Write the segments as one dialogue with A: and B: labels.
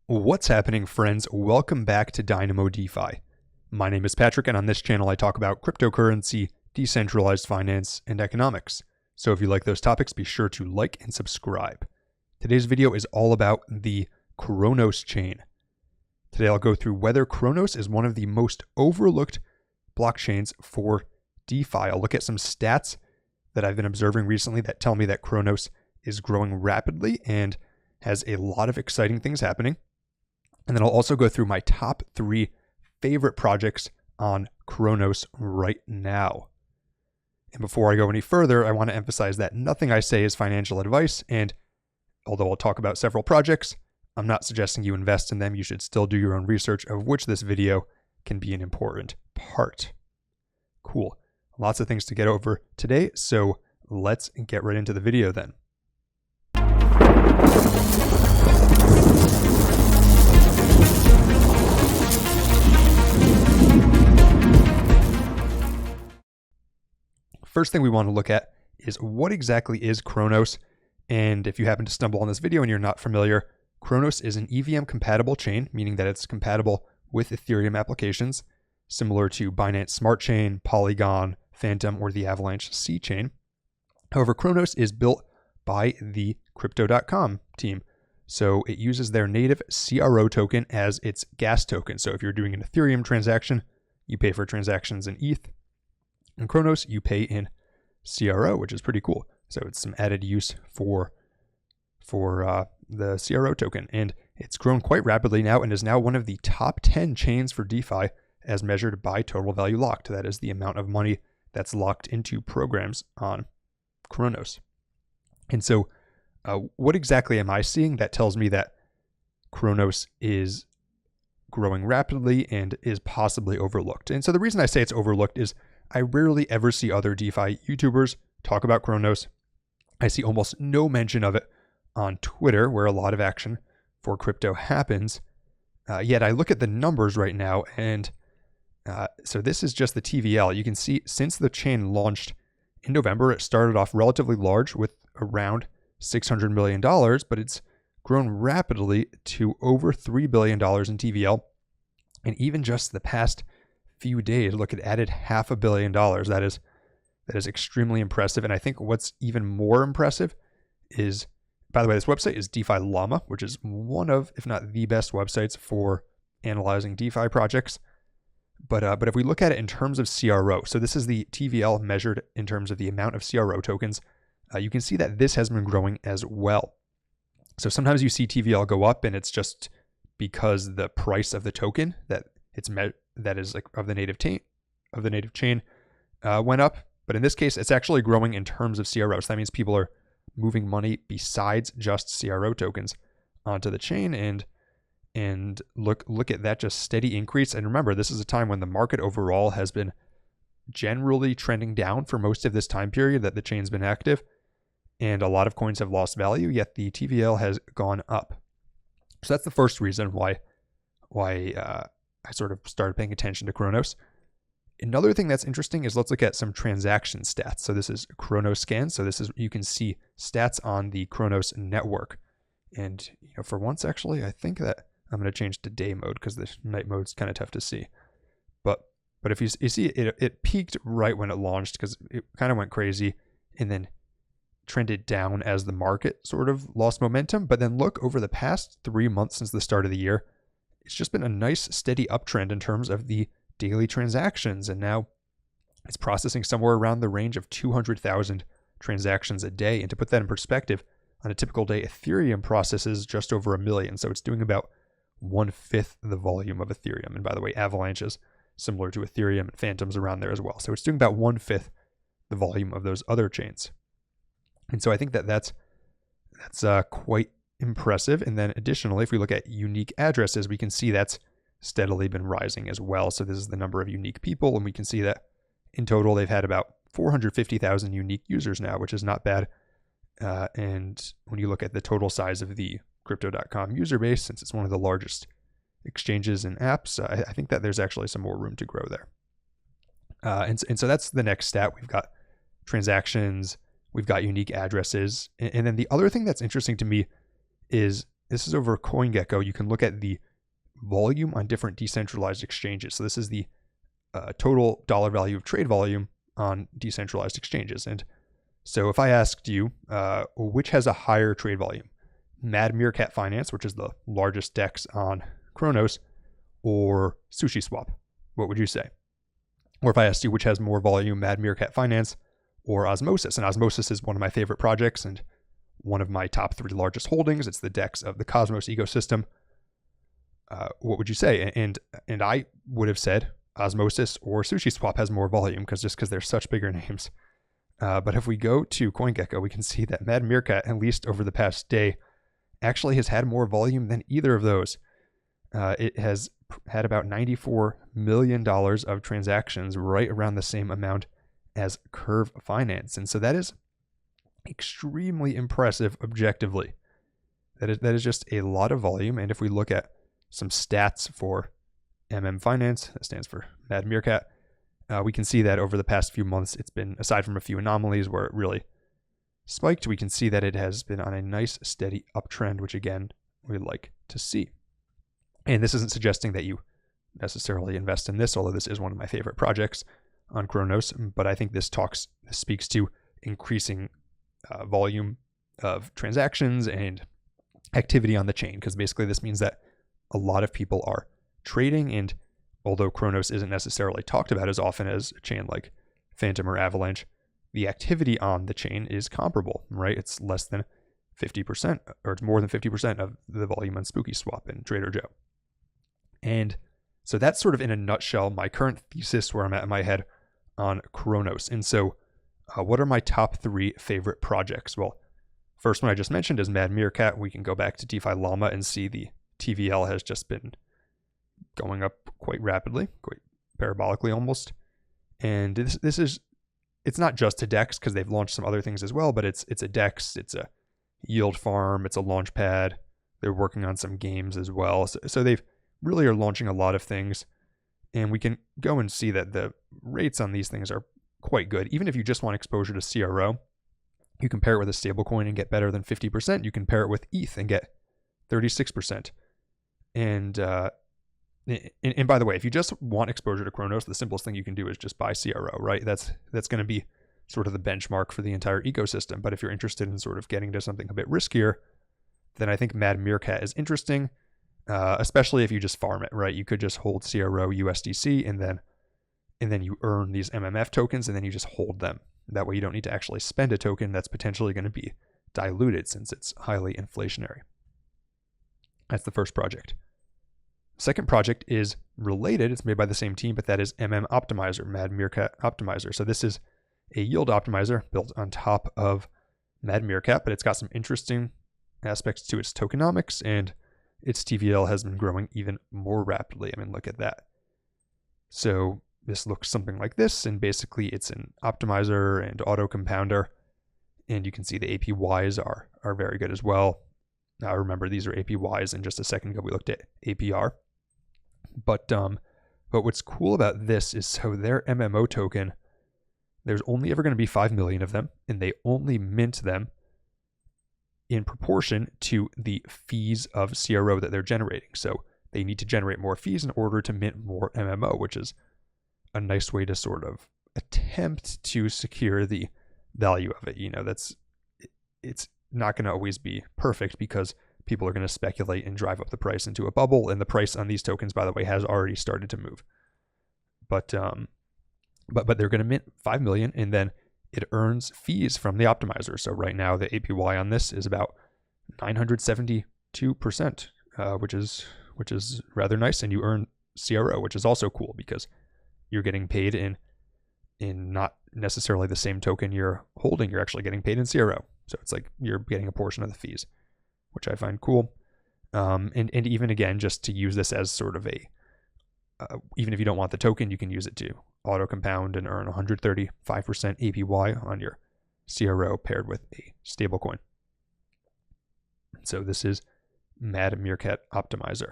A: What's happening, friends? Welcome back to Dynamo DeFi. My name is Patrick, and on this channel I talk about cryptocurrency, decentralized finance, and economics. So if you like those topics, be sure to like and subscribe. Today's video is all about the Cronos chain. Today I'll go through whether Cronos is one of the most overlooked blockchains for DeFi. I'll look at some stats that I've been observing recently that tell me that Cronos is growing rapidly and has a lot of exciting things happening. And then I'll also go through my top 3 favorite projects on Cronos right now. And before I go any further, I want to emphasize that nothing I say is financial advice. And although I'll talk about several projects, I'm not suggesting you invest in them. You should still do your own research, of which this video can be an important part. Cool. Lots of things to get over today. So let's get right into the video then. First thing we want to look at is what exactly is Cronos. And if you happen to stumble on this video and you're not familiar, Cronos is an EVM compatible chain, meaning that it's compatible with Ethereum applications, similar to Binance Smart Chain, Polygon, Phantom, or the Avalanche C chain. However, Cronos is built by the Crypto.com team. So it uses their native CRO token as its gas token. So if you're doing an Ethereum transaction, you pay for transactions in ETH. In Cronos, you pay in CRO, which is pretty cool. So it's some added use for the CRO token. And it's grown quite rapidly now and is now one of the top 10 chains for DeFi as measured by total value locked. That is the amount of money that's locked into programs on Cronos. And so what exactly am I seeing that tells me that Cronos is growing rapidly and is possibly overlooked? And so the reason I say it's overlooked is I rarely ever see other DeFi YouTubers talk about Cronos. I see almost no mention of it on Twitter, where a lot of action for crypto happens. Yet I look at the numbers right now, and so this is just the TVL. You can see since the chain launched in November, it started off relatively large with around $600 million, but it's grown rapidly to over $3 billion in TVL. And even just the past few days, look, it added $500 million. That is extremely impressive. And I think what's even more impressive is, by the way, this website is DeFi Llama, which is one of, if not the best websites for analyzing DeFi projects. But if we look at it in terms of CRO, so this is the TVL measured in terms of the amount of CRO tokens, you can see that this has been growing as well. So sometimes you see TVL go up and it's just because the price of the token that is like of the native chain went up. But in this case, it's actually growing in terms of CRO. So that means people are moving money besides just CRO tokens onto the chain, and look at that just steady increase. And remember, this is a time when the market overall has been generally trending down for most of this time period that the chain's been active, and a lot of coins have lost value, yet the TVL has gone up. So that's the first reason why I sort of started paying attention to Cronos. Another thing that's interesting is let's look at some transaction stats. So this is Cronos scan. So this is, you can see stats on the Cronos network. And for once, actually, I think that I'm going to change to day mode because the night mode's kind of tough to see. But if you see it peaked right when it launched because it kind of went crazy and then trended down as the market sort of lost momentum. But then look, over the past 3 months since the start of the year, it's just been a nice steady uptrend in terms of the daily transactions. And now it's processing somewhere around the range of 200,000 transactions a day. And to put that in perspective, on a typical day, Ethereum processes just over 1 million. So it's doing about 1/5 the volume of Ethereum. And by the way, Avalanche is similar to Ethereum, and Phantom's around there as well. So it's doing about 1/5 the volume of those other chains. And so I think that's quite impressive. And then additionally, if we look at unique addresses, we can see that's steadily been rising as well. So this is the number of unique people, and we can see that in total they've had about 450,000 unique users now, which is not bad. And when you look at the total size of the Crypto.com user base, since it's one of the largest exchanges and apps, I think that there's actually some more room to grow there. And so that's the next stat. We've got transactions, we've got unique addresses. And then the other thing that's interesting to me is this is over CoinGecko. You can look at the volume on different decentralized exchanges. So this is the total dollar value of trade volume on decentralized exchanges. And so if I asked you, which has a higher trade volume, Meerkat Finance, which is the largest DEX on Cronos, or SushiSwap, what would you say? Or if I asked you which has more volume, Meerkat Finance or Osmosis, and Osmosis is one of my favorite projects and one of my top 3 largest holdings. It's the DEX of the Cosmos ecosystem. What would you say? And I would have said Osmosis or SushiSwap has more volume because they're such bigger names. But if we go to CoinGecko, we can see that Meerkat, at least over the past day, actually has had more volume than either of those. It has had about $94 million of transactions, right around the same amount as Curve Finance. And so that is extremely impressive objectively. That is just a lot of volume. And if we look at some stats for Finance, that stands for Meerkat, we can see that over the past few months, it's been, aside from a few anomalies where it really spiked, we can see that it has been on a nice steady uptrend, which again, we'd like to see. And this isn't suggesting that you necessarily invest in this, although this is one of my favorite projects on Cronos, but I think this speaks to increasing volume of transactions and activity on the chain, because basically this means that a lot of people are trading, and although Cronos isn't necessarily talked about as often as a chain like Phantom or Avalanche, the activity on the chain is comparable, right? It's less than 50%, or it's more than 50% of the volume on SpookySwap and Trader Joe. And so that's sort of in a nutshell my current thesis, where I'm at in my head on Cronos. And so what are my top 3 favorite projects? Well, first one I just mentioned is Meerkat. We can go back to DeFi Llama and see the TVL has just been going up quite rapidly, quite parabolically almost. And this is, it's not just a DEX because they've launched some other things as well, but it's a DEX, it's a yield farm, it's a launch pad. They're working on some games as well. So they've really are launching a lot of things, and we can go and see that the rates on these things are quite good. Even if you just want exposure to CRO, you can pair it with a stablecoin and get better than 50%. You can pair it with ETH and get 36%. And by the way, if you just want exposure to Cronos, the simplest thing you can do is just buy CRO, right? That's going to be sort of the benchmark for the entire ecosystem. But if you're interested in sort of getting to something a bit riskier, then I think Meerkat is interesting. Especially if you just farm it, right? You could just hold CRO USDC and then you earn these MMF tokens and then you just hold them. That way you don't need to actually spend a token that's potentially going to be diluted since it's highly inflationary. That's the first project. Second project is related. It's made by the same team, but that is Optimizer, Meerkat Optimizer. So this is a yield optimizer built on top of Meerkat, but it's got some interesting aspects to its tokenomics, and its TVL has been growing even more rapidly. I mean, look at that. So this looks something like this, and basically it's an optimizer and auto compounder, and you can see the APYs are very good as well. Now remember, these are APYs, and just a second ago we looked at APR. But what's cool about this is, so their MMO token, there's only ever going to be 5 million of them, and they only mint them in proportion to the fees of CRO that they're generating. So they need to generate more fees in order to mint more MMO, which is a nice way to sort of attempt to secure the value of it. You know, it's not going to always be perfect because people are going to speculate and drive up the price into a bubble. And the price on these tokens, by the way, has already started to move. But they're going to mint 5 million, and then it earns fees from the optimizer. So right now the APY on this is about 972%, which is rather nice. And you earn CRO, which is also cool because you're getting paid in not necessarily the same token you're holding. You're actually getting paid in CRO. So it's like you're getting a portion of the fees, which I find cool. And even again, just to use this as sort of a, even if you don't want the token, you can use it to auto compound and earn 135% APY on your CRO paired with a stablecoin. So this is Meerkat Optimizer.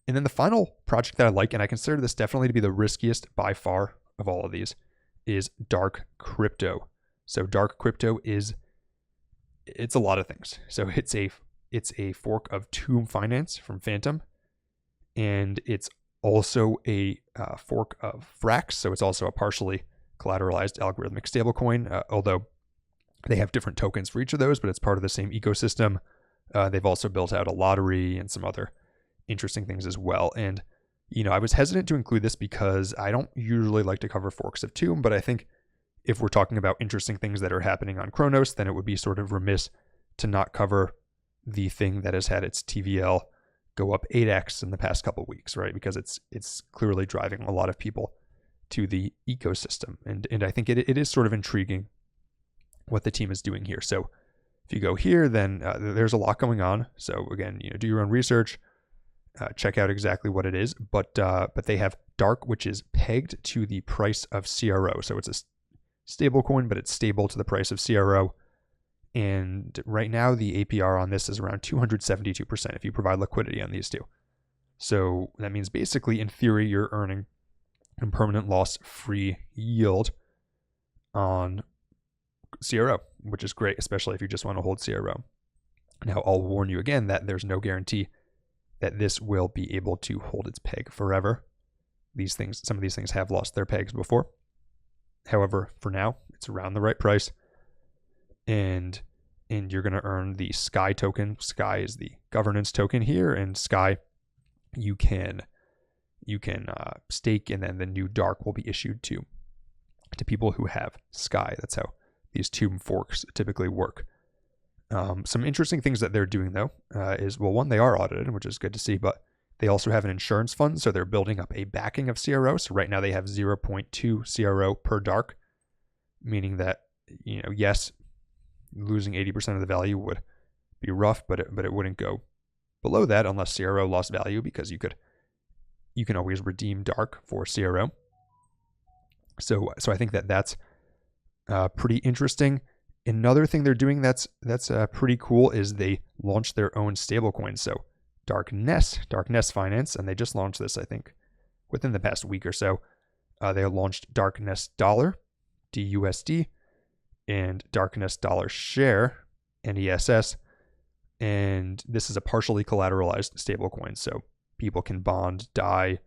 A: And then the final project that I like, and I consider this definitely to be the riskiest by far of all of these, is Dark Crypto. So Dark Crypto it's a lot of things. So it's it's a fork of Tomb Finance from Phantom, and it's also a fork of Frax, so it's also a partially collateralized algorithmic stablecoin, although they have different tokens for each of those, but it's part of the same ecosystem. They've also built out a lottery and some other interesting things as well. And, I was hesitant to include this because I don't usually like to cover forks of Tomb, but I think if we're talking about interesting things that are happening on Cronos, then it would be sort of remiss to not cover the thing that has had its TVL go up 8x in the past couple of weeks, right? Because it's clearly driving a lot of people to the ecosystem. And I think it is sort of intriguing what the team is doing here. So if you go here, then there's a lot going on. So again, do your own research, check out exactly what it is. But they have Dark, which is pegged to the price of CRO. So it's a stable coin, but it's stable to the price of CRO. And right now the APR on this is around 272% if you provide liquidity on these two. So that means basically, in theory, you're earning a permanent loss-free yield on CRO, which is great, especially if you just want to hold CRO. Now, I'll warn you again that there's no guarantee that this will be able to hold its peg forever. Some of these things have lost their pegs before. However, for now, it's around the right price. And you're going to earn the Sky token. Sky is the governance token here, and Sky you can stake, and then the new Dark will be issued to people who have Sky. That's how these Tomb forks typically work. Some interesting things that they're doing though is, well, one, they are audited, which is good to see, but they also have an insurance fund, so they're building up a backing of CRO. So right now they have 0.2 CRO per Dark, meaning that yes, losing 80% of the value would be rough, but it wouldn't go below that unless CRO lost value, because you can always redeem Dark for CRO. So I think that's pretty interesting. Another thing they're doing that's pretty cool is they launched their own stablecoin. So Dark Nest Finance, and they just launched this, I think, within the past week or so. They launched Dark Nest Dollar, DUSD, and Dark Nest Dollar Share, NESS. And this is a partially collateralized stablecoin. So people can bond DAI,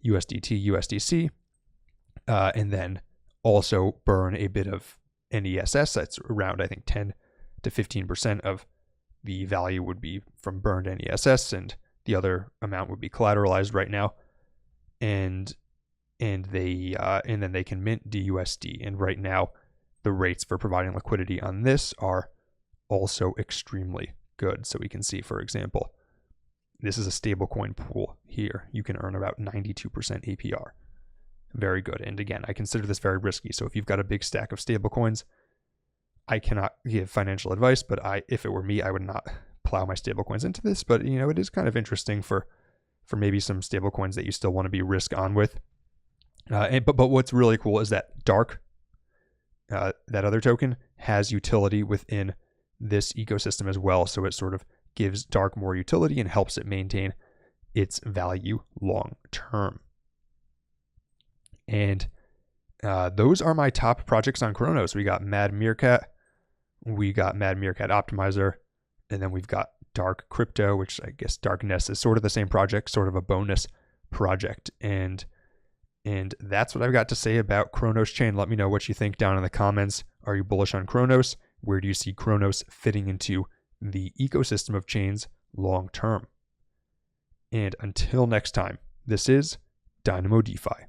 A: USDT, USDC, and then also burn a bit of NESS. That's around, I think, 10 to 15% of the value would be from burned NESS, and the other amount would be collateralized right now. And then they can mint DUSD. And right now, the rates for providing liquidity on this are also extremely good. So we can see, for example, this is a stablecoin pool here. You can earn about 92% APR. Very good. And again, I consider this very risky. So if you've got a big stack of stablecoins, I cannot give financial advice, but if it were me, I would not plow my stablecoins into this. But it is kind of interesting for maybe some stablecoins that you still want to be risk on with. But what's really cool is that Dark, that other token, has utility within this ecosystem as well. So it sort of gives Dark more utility and helps it maintain its value long term. And those are my top projects on Cronos. We got Mad Meerkat, we got Mad Meerkat Optimizer, and then we've got Dark Crypto, which I guess Dark Nest is sort of the same project, sort of a bonus project. And that's what I've got to say about Cronos Chain. Let me know what you think down in the comments. Are you bullish on Cronos? Where do you see Cronos fitting into the ecosystem of chains long term? And until next time, this is Dynamo DeFi.